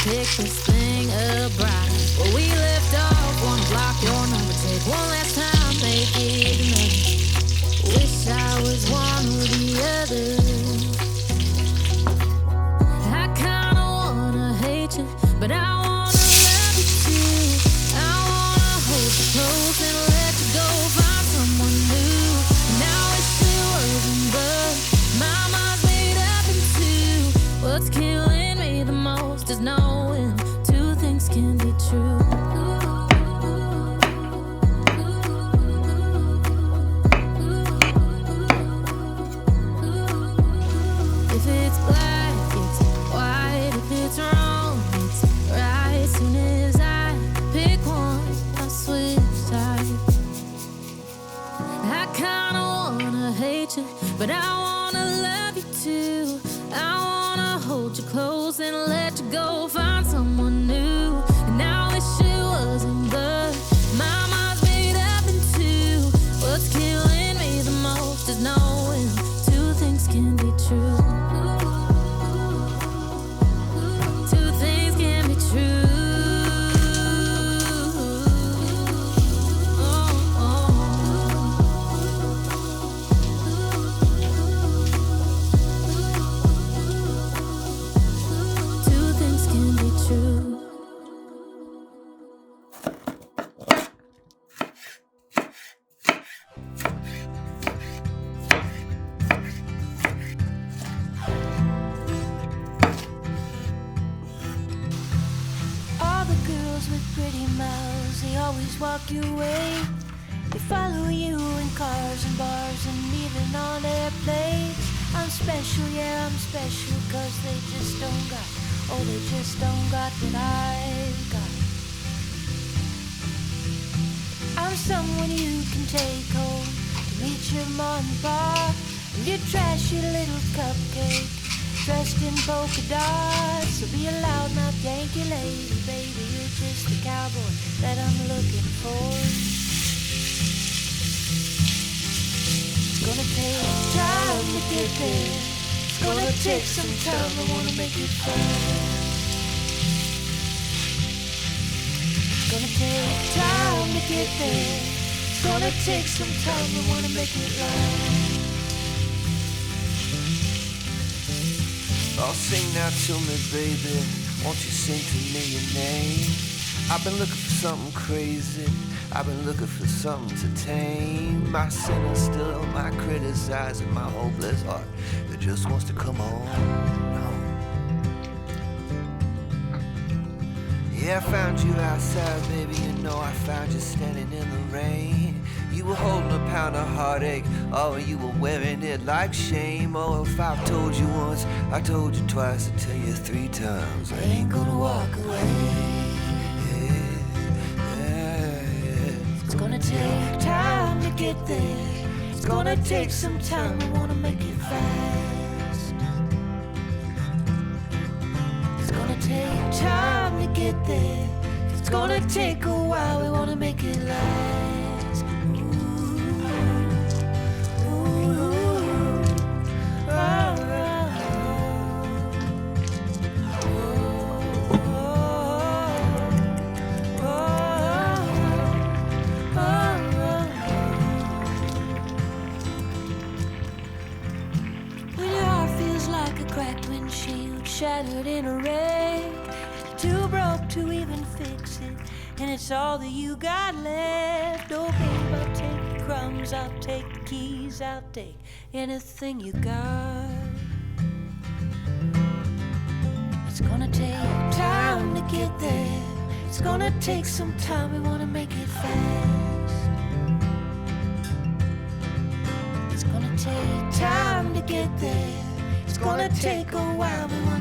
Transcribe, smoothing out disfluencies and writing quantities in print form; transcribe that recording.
pick this thing up right. Where we left off, wanna block your number, take one last time, make it another. Wish I was one or the other. I kinda wanna hate you, but I wanna love you too. I wanna hold you close and let you go, find someone new. Now it's still wasn't, but my mind's made up in two. What's killing me the most is knowing two things can be true. If it's black, it's white. If it's wrong, it's right. Soon as I pick one, I switch sides. I kinda wanna hate you, but I wanna love you too. I wanna hold you close and let you go, find someone new. And now I wish it wasn't, but my mind's made up in two. What's killing me the most is knowing two things can be true. Two things can be true. Two things can be true. All the girls with pretty mouths, they always walk your way. They follow you in cars and bars and even on airplanes. I'm special, yeah, I'm special, cause they just don't got, oh, they just don't got what I've got. I'm someone you can take home to meet your mom and pa, and your trashy little cupcake dressed in polka dots. So be a loudmouth Yankee lady, baby, you're just the cowboy that I'm looking for. It's gonna take time to get there. It's gonna take some time, I wanna make it fast. It's gonna take time to get there. It's gonna take some time, I wanna make it last. Oh, sing now to me, baby. Won't you sing to me your name? I've been looking for something crazy. I've been looking for something to tame my sinner still, my criticizing, my hopeless heart that just wants to come on. Yeah, I found you outside, baby. You know I found you standing in the rain. You were holding a pound of heartache. Oh, you were wearing it like shame. Oh, if I've told you once, I told you twice, I tell you 3 times, I ain't gonna walk away. It's gonna take time to get there. It's gonna take some time, I wanna make it fast. It's gonna take time to get there. It's gonna take a while, we wanna make it last. When your heart feels like a cracked windshield, shattered in a wreck, too broke to even fix it, and it's all that you got left. Oh babe, I'll take the crumbs, I'll take the keys, I'll take anything you got. It's gonna take time to get there. It's gonna take some time, we wanna make it fast. It's gonna take time to get there. It's gonna take a while, we wanna